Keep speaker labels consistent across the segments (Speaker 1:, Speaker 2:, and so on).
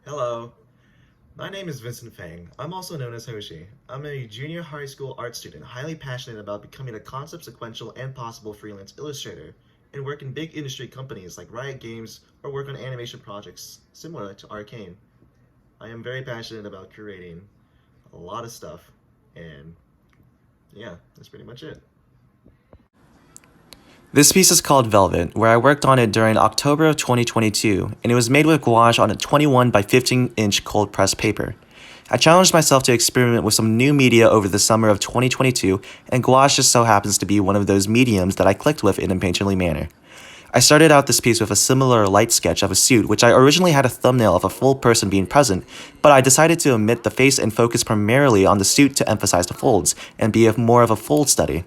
Speaker 1: Hello, my name is Vincent Fang. I'm also known as Hoshi. I'm a junior high school art student, highly passionate about becoming a concept sequential and possible freelance illustrator, and work in big industry companies like Riot Games or work on animation projects similar to Arcane. I am very passionate about creating a lot of stuff, and yeah, that's pretty much it.
Speaker 2: This piece is called Velvet, where I worked on it during October of 2022, and it was made with gouache on a 21 by 15-inch cold press paper. I challenged myself to experiment with some new media over the summer of 2022, and gouache just so happens to be one of those mediums that I clicked with in a painterly manner. I started out this piece with a similar light sketch of a suit, which I originally had a thumbnail of a full person being present, but I decided to omit the face and focus primarily on the suit to emphasize the folds, and be more of a fold study.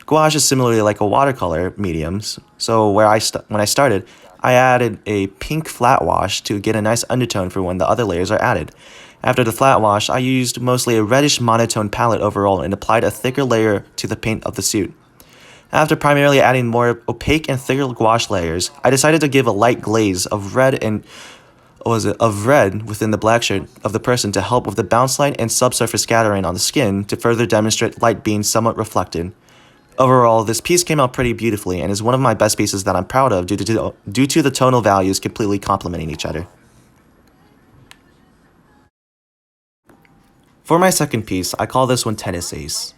Speaker 2: Gouache is similarly like a watercolor mediums, so when I started, I added a pink flat wash to get a nice undertone for when the other layers are added. After the flat wash, I used mostly a reddish monotone palette overall and applied a thicker layer to the paint of the suit. After primarily adding more opaque and thicker gouache layers, I decided to give a light glaze of red within the black shirt of the person to help with the bounce line and subsurface scattering on the skin to further demonstrate light being somewhat reflected. Overall, this piece came out pretty beautifully and is one of my best pieces that I'm proud of due to the tonal values completely complementing each other. For my second piece, I call this one Tennis Ace,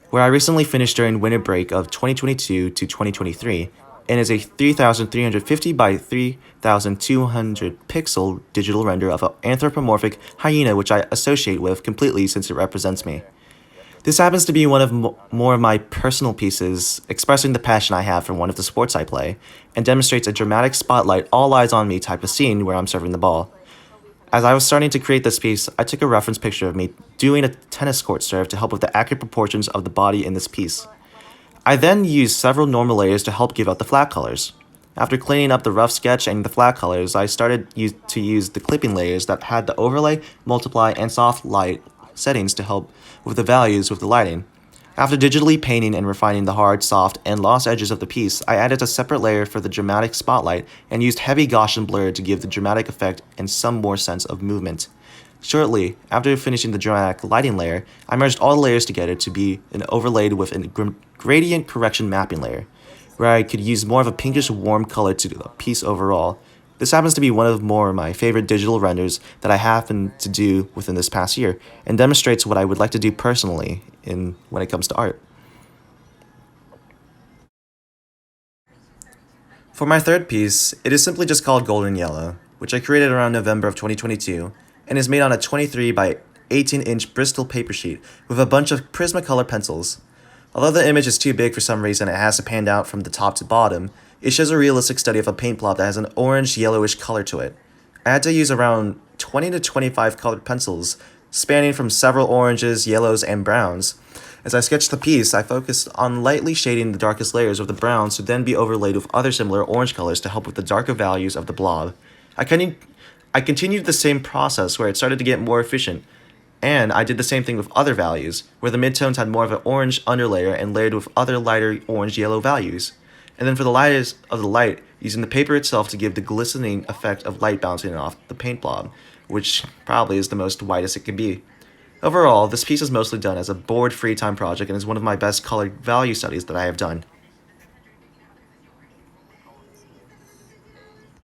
Speaker 2: where I recently finished during winter break of 2022 to 2023, and is a 3350 by 3200 pixel digital render of an anthropomorphic hyena which I associate with completely since it represents me. This happens to be one of more of my personal pieces, expressing the passion I have for one of the sports I play, and demonstrates a dramatic spotlight, all eyes on me type of scene where I'm serving the ball. As I was starting to create this piece, I took a reference picture of me doing a tennis court serve to help with the accurate proportions of the body in this piece. I then used several normal layers to help give out the flat colors. After cleaning up the rough sketch and the flat colors, I started to use the clipping layers that had the overlay, multiply, and soft light settings to help with the values with the lighting. After digitally painting and refining the hard, soft, and lost edges of the piece, I added a separate layer for the dramatic spotlight and used heavy Gaussian blur to give the dramatic effect and some more sense of movement. Shortly after finishing the dramatic lighting layer, I merged all the layers together to be overlaid with a gradient correction mapping layer, where I could use more of a pinkish warm color to the piece overall. This happens to be one of my favorite digital renders that I happen to do within this past year, and demonstrates what I would like to do personally when it comes to art. For my third piece, it is simply just called Golden Yellow, which I created around November of 2022, and is made on a 23 by 18-inch Bristol paper sheet with a bunch of Prismacolor pencils. Although the image is too big for some reason, it has to pan out from the top to bottom. It shows a realistic study of a paint blob that has an orange-yellowish color to it. I had to use around 20 to 25 colored pencils, spanning from several oranges, yellows, and browns. As I sketched the piece, I focused on lightly shading the darkest layers of the browns to then be overlaid with other similar orange colors to help with the darker values of the blob. I continued the same process where it started to get more efficient, and I did the same thing with other values, where the midtones had more of an orange underlayer and layered with other lighter orange-yellow values. And then for the lightest of the light, using the paper itself to give the glistening effect of light bouncing off the paint blob, which probably is the most whitest it can be. Overall, this piece is mostly done as a bored free time project and is one of my best colored value studies that I have done.